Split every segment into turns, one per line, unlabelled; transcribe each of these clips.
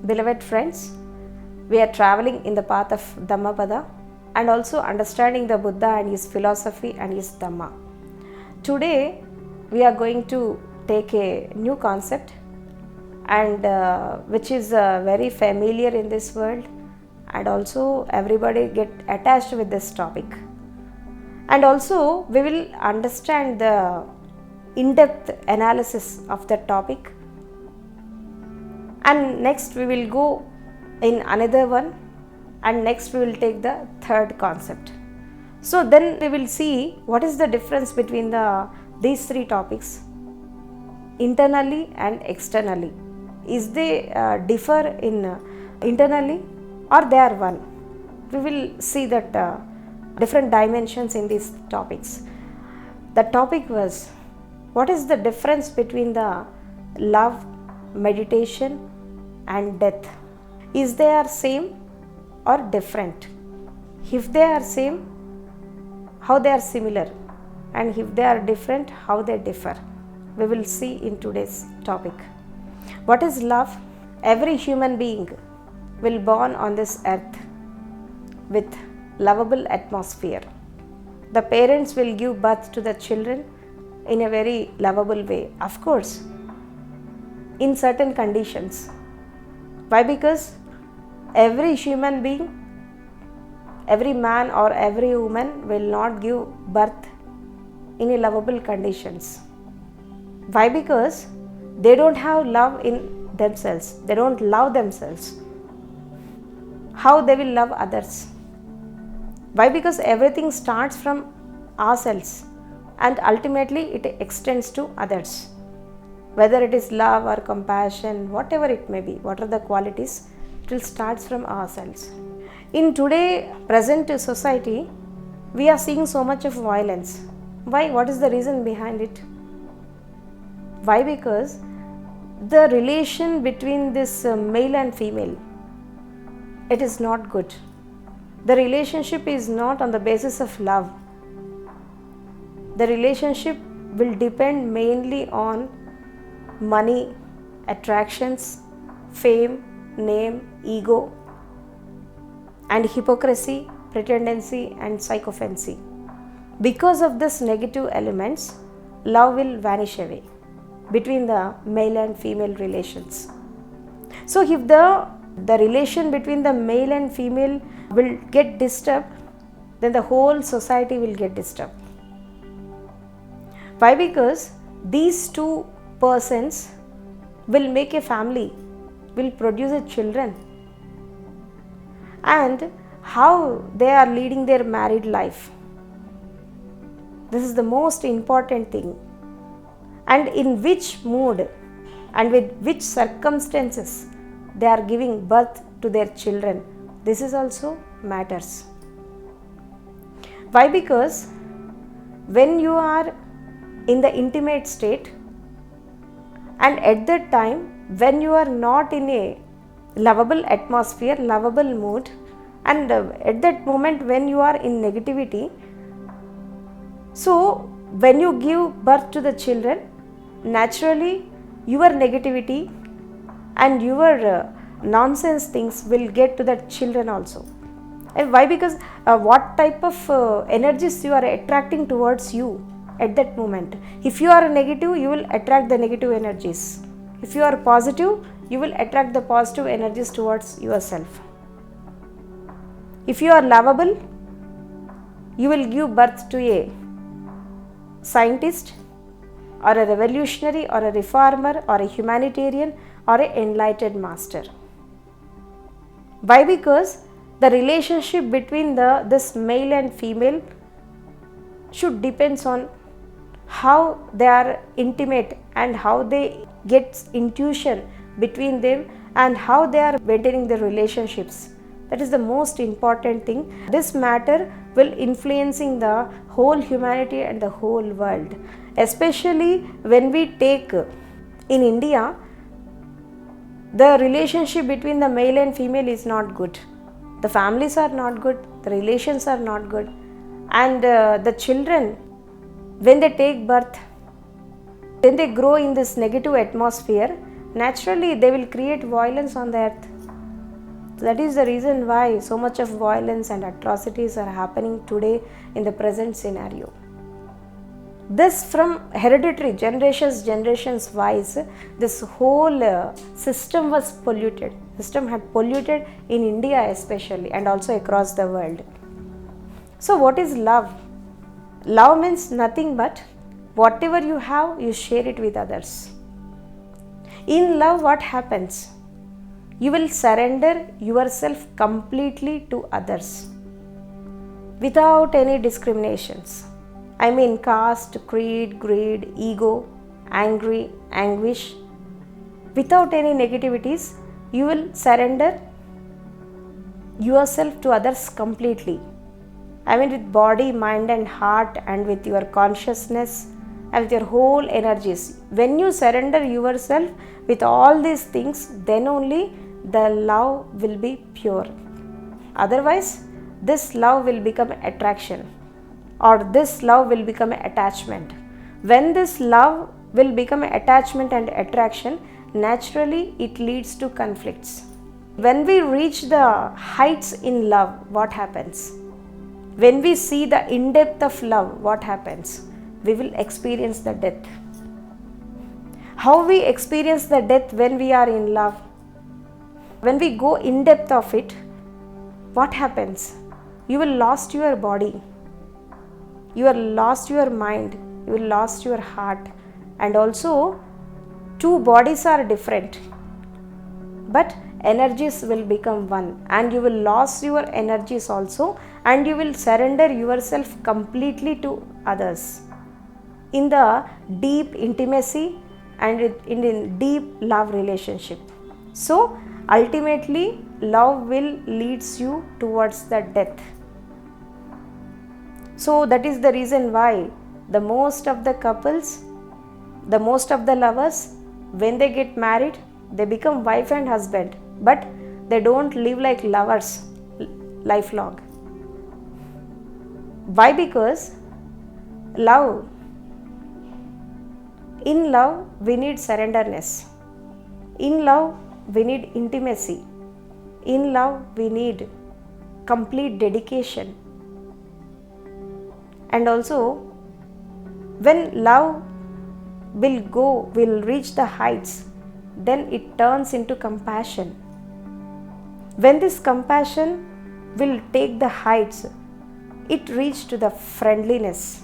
Beloved friends, we are traveling in the path of Dhammapada and also understanding the Buddha and his philosophy and his Dhamma. Today, we are going to take a new concept and which is very familiar in this world, and also everybody get attached with this topic. And also we will understand the in-depth analysis of the topic, and next we will go in another one, and next we will take the third concept. So then we will see what is the difference between these three topics, internally and externally. Is they differ in internally or they are one? We will see that different dimensions in these topics. The topic was, what is the difference between the love, meditation and death? Is they are same or different? If they are same, how they are similar? And if they are different, how they differ? We will see in today's topic. What is love? Every human being will born on this earth with lovable atmosphere. The parents will give birth to the children in a very lovable way, of course, in certain conditions. Why? Because every human being, every man or every woman will not give birth in a lovable conditions. Why? Because they don't have love in themselves. They don't love themselves. How they will love others? Why? Because everything starts from ourselves and ultimately it extends to others. Whether it is love or compassion, whatever it may be, what are the qualities, it will start from ourselves. In today present society, we are seeing so much of violence. Why? What is the reason behind it? Why? Because the relation between this male and female, it is not good. The relationship is not on the basis of love. The relationship will depend mainly on money, attractions, fame, name, ego, and hypocrisy, pretendency and sycophancy. Because of these negative elements, love will vanish away between the male and female relations. So if the relation between the male and female will get disturbed, then the whole society will get disturbed. Why? Because these two persons will make a family, will produce a children, and how they are leading their married life. This is the most important thing. And in which mood and with which circumstances they are giving birth to their children. This is also matters. Why? Because when you are in the intimate state, and at that time when you are not in a lovable atmosphere, lovable mood, and at that moment when you are in negativity, so when you give birth to the children, naturally your negativity and your nonsense things will get to the children also. And why? Because what type of energies you are attracting towards you at that moment. If you are negative, you will attract the negative energies. If you are positive, you will attract the positive energies towards yourself. If you are lovable, you will give birth to a scientist or a revolutionary or a reformer or a humanitarian or an enlightened master. Why? Because the relationship between this male and female should depends on how they are intimate and how they get intuition between them and how they are maintaining their relationships. That is the most important thing. This matter will influencing the whole humanity and the whole world. Especially when we take in India, the relationship between the male and female is not good. The families are not good, the relations are not good, and the children, when they take birth, when they grow in this negative atmosphere, naturally they will create violence on the earth. That is the reason why so much of violence and atrocities are happening today in the present scenario. This from hereditary, generations wise, this whole system was polluted. System had polluted in India especially, and also across the world. So what is love? Love means nothing but whatever you have, you share it with others. In love, what happens? You will surrender yourself completely to others without any discriminations. I mean caste, creed, greed, ego, anguish. Without any negativities, you will surrender yourself to others completely. I mean with body, mind and heart, and with your consciousness and with your whole energies. When you surrender yourself with all these things, then only the love will be pure. Otherwise, this love will become attraction, or this love will become attachment. When this love will become attachment and attraction, naturally it leads to conflicts. When we reach the heights in love, what happens? When we see the in-depth of love, what happens? We will experience the death. How we experience the death when we are in love? When we go in depth of it, what happens? You will lost your body. You will lost your mind. You will lost your heart. And also, two bodies are different, but energies will become one, and you will lose your energies also, and you will surrender yourself completely to others in the deep intimacy and in deep love relationship. So ultimately love will leads you towards the death. So that is the reason why the most of the couples, the most of the lovers, when they get married, they become wife and husband, but they don't live like lovers lifelong. Why? Because love, in love we need surrenderness. In love we need intimacy. In love we need complete dedication. And also, when love will reach the heights, then it turns into compassion. When this compassion will take the heights, it reaches to the friendliness.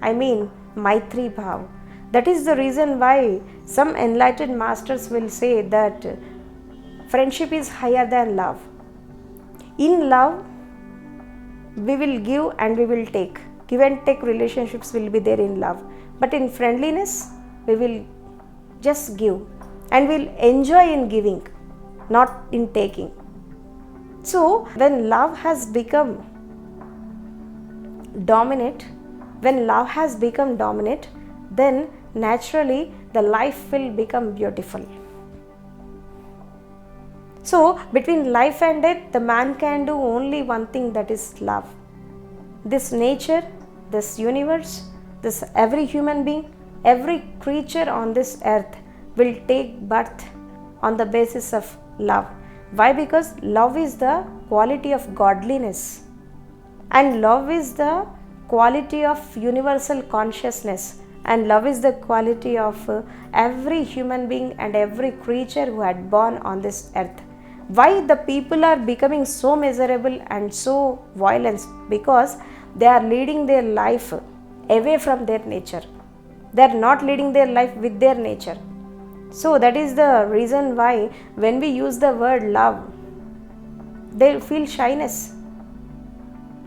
I mean Maitri Bhav. That is the reason why some enlightened masters will say that friendship is higher than love. In love, we will give and we will take. Give and take relationships will be there in love. But in friendliness, we will just give and we'll enjoy in giving, not in taking. So, when love has become dominant, then naturally the life will become beautiful. So, between life and death, the man can do only one thing, that is love. This nature, this universe, this every human being, every creature on this earth will take birth on the basis of love. Why? Because love is the quality of godliness, and love is the quality of universal consciousness, and love is the quality of every human being and every creature who had born on this earth. Why the people are becoming so miserable and so violent? Because they are leading their life away from their nature. They are not leading their life with their nature. So that is the reason why when we use the word love, they feel shyness.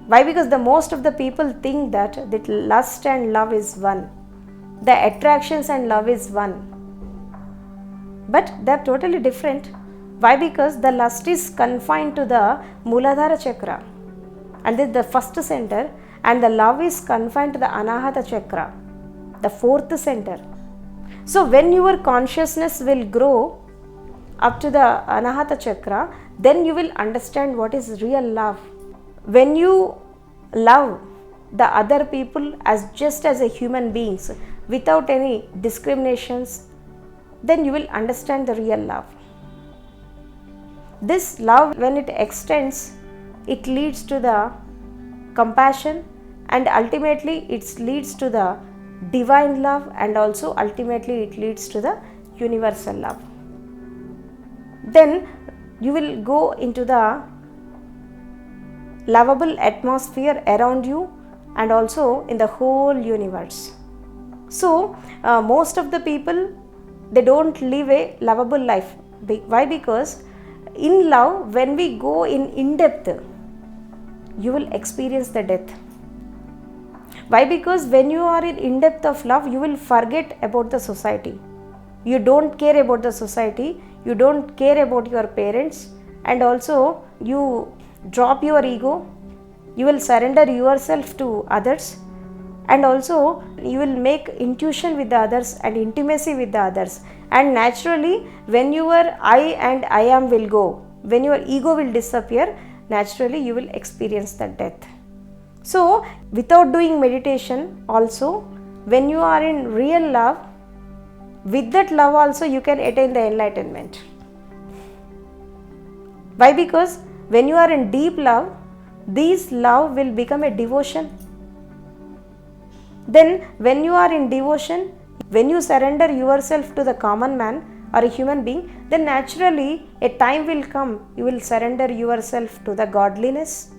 Why? Because the most of the people think that lust and love is one. The attractions and love is one. But they are totally different. Why? Because the lust is confined to the Muladhara chakra, and this is the first center, and the love is confined to the Anahata chakra, the fourth center. So when your consciousness will grow up to the Anahata chakra, then you will understand what is real love. When you love the other people as just as a human beings without any discriminations, then you will understand the real love. this love, when it extends, it leads to the compassion, and ultimately it leads to the divine love, and also ultimately it leads to the universal love. Then you will go into the lovable atmosphere around you and also in the whole universe. So most of the people, they don't live a lovable life. Why? Because in love, when we go in depth, you will experience the death. Why? Because when you are in depth of love, you will forget about the society. You don't care about the society, you don't care about your parents, and also you drop your ego, you will surrender yourself to others, and also you will make intuition with the others and intimacy with the others. And naturally, when your I and I am will go, when your ego will disappear, naturally you will experience the death. So without doing meditation also, when you are in real love, with that love also you can attain the enlightenment. Why? Because when you are in deep love, this love will become a devotion. Then when you are in devotion, when you surrender yourself to the common man or a human being, then naturally a time will come, you will surrender yourself to the godliness.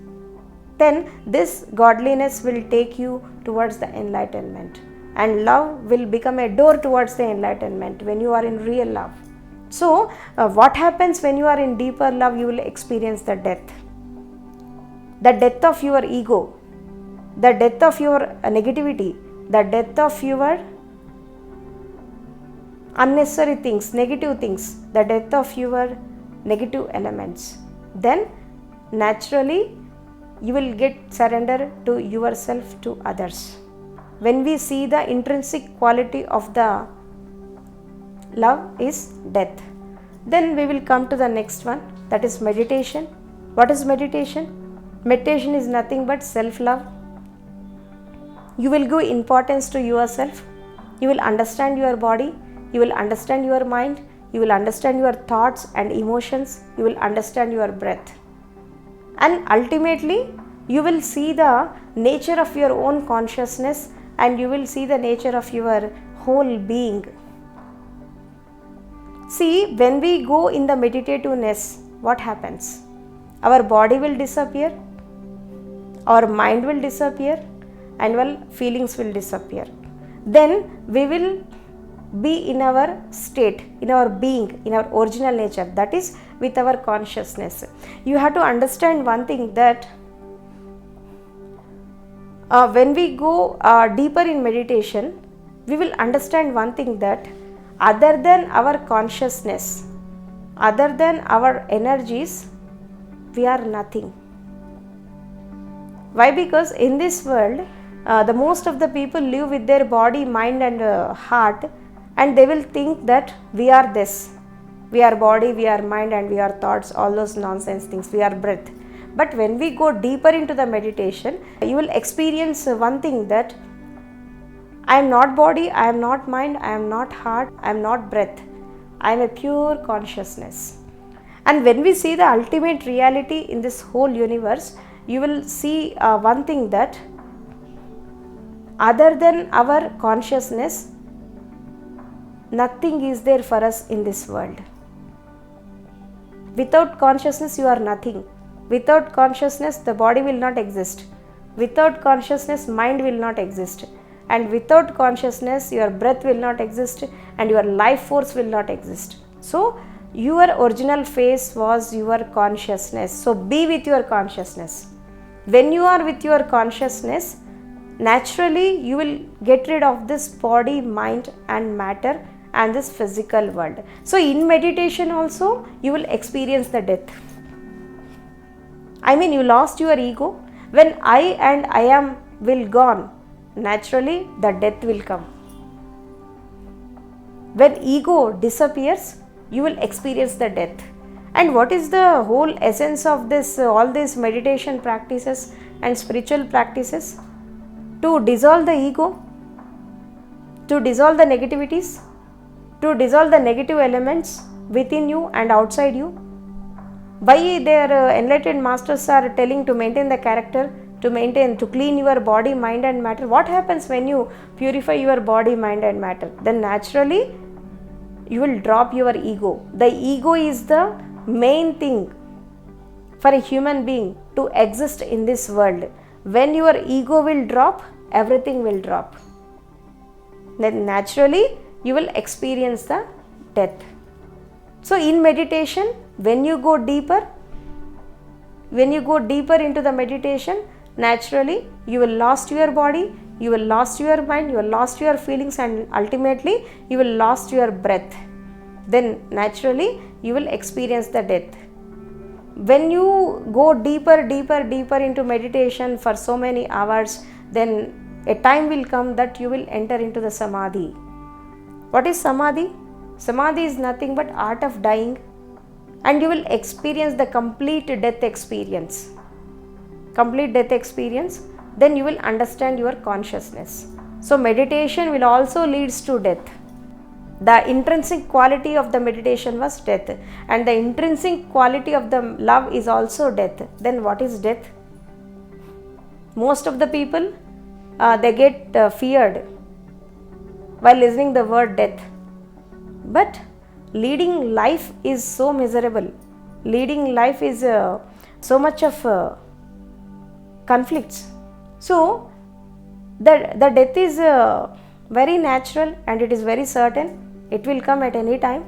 Then this godliness will take you towards the enlightenment, and love will become a door towards the enlightenment when you are in real love. So what happens when you are in deeper love? You will experience the death of your ego, the death of your negativity, the death of your unnecessary things, negative things, the death of your negative elements. Then naturally you will get surrender to yourself to others. When we see the intrinsic quality of the love is death, then we will come to the next one, that is meditation. What is meditation? Meditation is nothing but self-love. You will give importance to yourself. You will understand your body. You will understand your mind. You will understand your thoughts and emotions. You will understand your breath. And ultimately, you will see the nature of your own consciousness, and you will see the nature of your whole being. See, when we go in the meditativeness, what happens? Our body will disappear, our mind will disappear, and well, feelings will disappear. Then we will be in our state, in our being, in our original nature, that is with our consciousness. You have to understand one thing, that when we go deeper in meditation, we will understand one thing, that other than our consciousness, other than our energies, we are nothing. Why? Because in this world, the most of the people live with their body, mind and heart, and they will think that we are this. We are body, we are mind, and we are thoughts, all those nonsense things, we are breath. But when we go deeper into the meditation, you will experience one thing, that I am not body, I am not mind, I am not heart, I am not breath. I am a pure consciousness. And when we see the ultimate reality in this whole universe, you will see one thing, that other than our consciousness, nothing is there for us in this world. Without consciousness, you are nothing. Without consciousness, the body will not exist. Without consciousness, mind will not exist. And without consciousness, your breath will not exist, and your life force will not exist. So, your original face was your consciousness. So, be with your consciousness. When you are with your consciousness, naturally you will get rid of this body, mind and matter and this physical world. So in meditation also you will experience the death. I mean, you lost your ego. When I and I am will gone, naturally the death will come. When ego disappears, you will experience the death. And what is the whole essence of this, all these meditation practices and spiritual practices? To dissolve the ego, to dissolve the negativities, to dissolve the negative elements within you and outside you. Why their enlightened masters are telling to maintain the character, to clean your body, mind and matter? What happens when you purify your body, mind and matter? Then naturally you will drop your ego. The ego is the main thing for a human being to exist in this world. When your ego will drop, everything will drop. Then naturally you will experience the death. So in meditation, when you go deeper into the meditation, naturally you will lost your body, you will lost your mind, you will lost your feelings, and ultimately you will lost your breath. Then naturally you will experience the death. When you go deeper into meditation for so many hours, then a time will come that you will enter into the samadhi. What is samadhi? Samadhi is nothing but art of dying, and you will experience the complete death experience. Then you will understand your consciousness. So meditation will also leads to death. The intrinsic quality of the meditation was death, and the intrinsic quality of the love is also death. Then what is death? Most of the people they get feared while listening the word death. But leading life is so miserable. Leading life is so much of conflicts. So the death is very natural, and it is very certain. It will come at any time.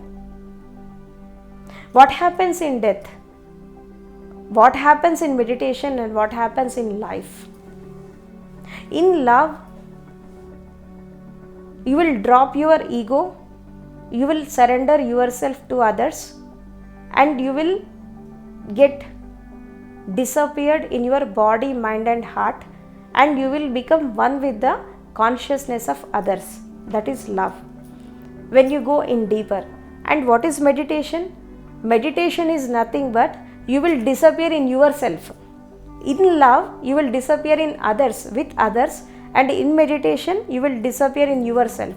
What happens in death? What happens in meditation, and what happens in life? In love, you will drop your ego, you will surrender yourself to others, and you will get disappeared in your body, mind and heart, and you will become one with the consciousness of others. That is love. When you go in deeper. And what is meditation? Meditation is nothing but you will disappear in yourself. In love, you will disappear in others, with others, and in meditation, you will disappear in yourself.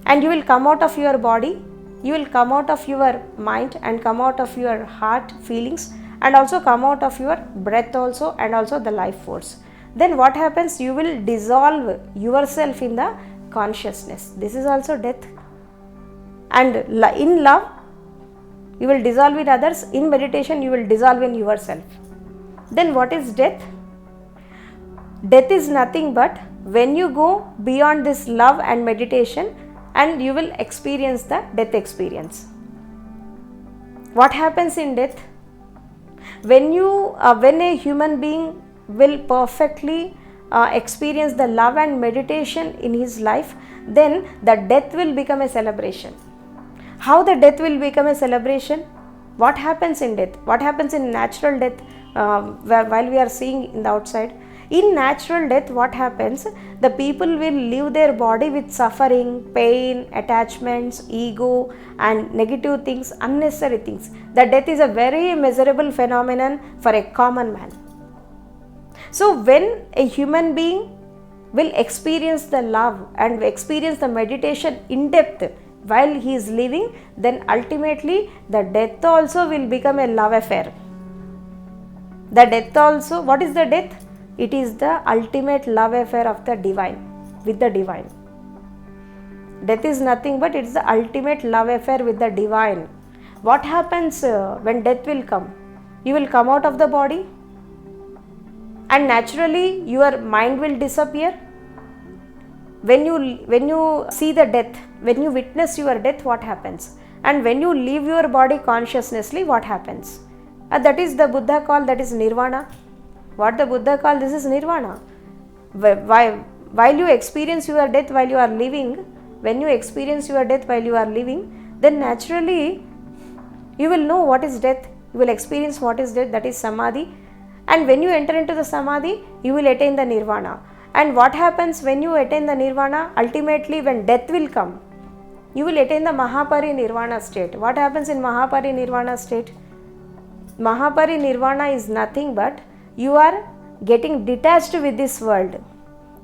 And you will come out of your body, you will come out of your mind, and come out of your heart feelings, and also come out of your breath also, and also the life force. Then what happens? You will dissolve yourself in the consciousness. This is also death. And in love, you will dissolve in others. In meditation, you will dissolve in yourself. Then what is death? Death is nothing but when you go beyond this love and meditation, and you will experience the death experience. What happens in death? When a human being will perfectly experience the love and meditation in his life, then the death will become a celebration. How the death will become a celebration? What happens in death? What happens in natural death while we are seeing in the outside? In natural death, what happens? The people will leave their body with suffering, pain, attachments, ego and negative things, unnecessary things. The death is a very miserable phenomenon for a common man. So when a human being will experience the love and experience the meditation in depth while he is living, then ultimately the death also will become a love affair. The death also, what is the death? It is the ultimate love affair of the divine, with the divine. Death is nothing but it is the ultimate love affair with the divine. What happens when death will come? You will come out of the body, and naturally your mind will disappear. When you see the death, when you witness your death, what happens? And when you leave your body consciously, what happens? That is the Buddha called, that is nirvana. What the Buddha called, this is nirvana. While you experience your death while you are living, when you experience your death while you are living, then naturally you will know what is death. You will experience what is death, that is samadhi. And when you enter into the samadhi, you will attain the nirvana. And what happens when you attain the nirvana? Ultimately, when death will come, you will attain the Mahaparinirvana state. What happens in Mahaparinirvana state? Mahaparinirvana is nothing but you are getting detached with this world.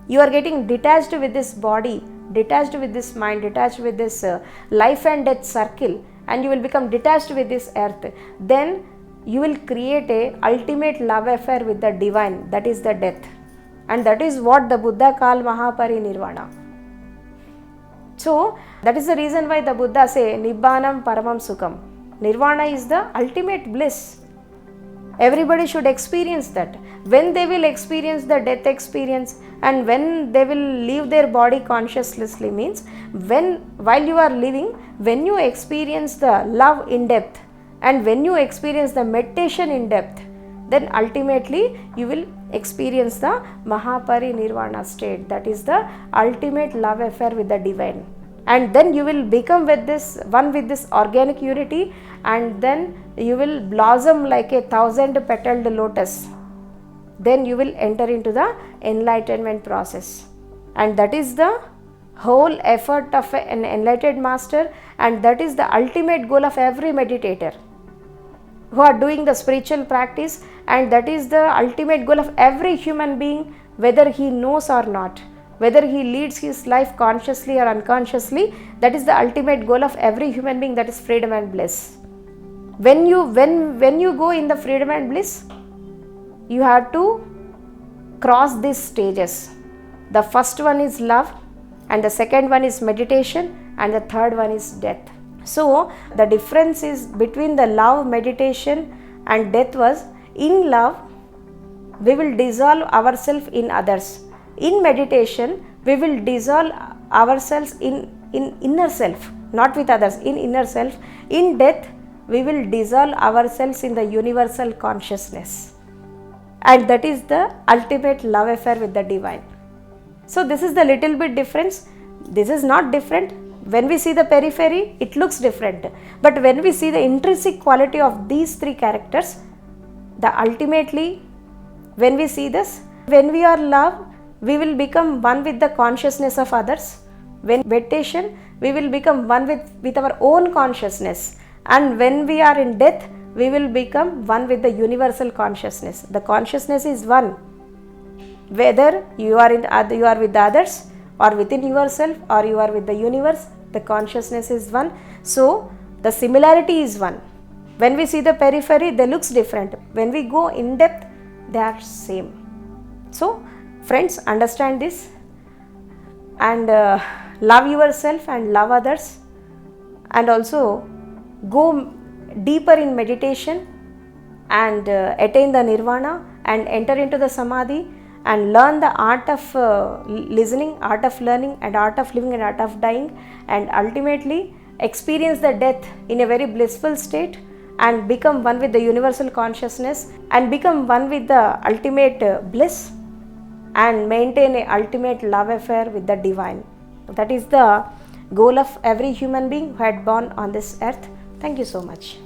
You are getting detached with this body, detached with this mind, detached with this life and death circle, and you will become detached with this earth. Then you will create a ultimate love affair with the divine, that is the death. And that is what the Buddha called Mahaparinirvana. So that is the reason why the Buddha say Nibbanam Paramam Sukham. Nirvana is the ultimate bliss. Everybody should experience that. When they will experience the death experience and when they will leave their body consciously, means while you are living, when you experience the love in depth and when you experience the meditation in depth, then ultimately you will experience the Mahaparinirvana state, that is the ultimate love affair with the divine. And then you will become one with this organic unity, and then you will blossom like a 1,000-petaled lotus. Then you will enter into the enlightenment process, and that is the whole effort of an enlightened master, and that is the ultimate goal of every meditator who are doing the spiritual practice, and that is the ultimate goal of every human being, whether he knows or not, whether he leads his life consciously or unconsciously. That is the ultimate goal of every human being, that is freedom and bliss. When you go in the freedom and bliss, you have to cross these stages. The first one is love, and the second one is meditation, and the third one is death. So the difference is between the love, meditation and death was, in love we will dissolve ourselves in others. In meditation we will dissolve ourselves in inner self, not with others, in inner self. In death we will dissolve ourselves in the universal consciousness, and that is the ultimate love affair with the divine. So this is the little bit difference. This is not different. When we see the periphery, it looks different, but when we see the intrinsic quality of these three characters, ultimately when we see this, when we are love, we will become one with the consciousness of others. When meditation, we will become one with our own consciousness, and when we are in death, we will become one with the universal consciousness. The consciousness is one. Whether you are with the others, or within yourself, or you are with the universe, the consciousness is one. So the similarity is one. When we see the periphery, they looks different. When we go in depth, they are same. So friends, understand this, and love yourself and love others, and also go deeper in meditation and attain the nirvana and enter into the samadhi and learn the art of listening, art of learning, and art of living and art of dying, and ultimately experience the death in a very blissful state and become one with the universal consciousness and become one with the ultimate bliss and maintain a ultimate love affair with the divine. That is the goal of every human being who had born on this earth. Thank you so much.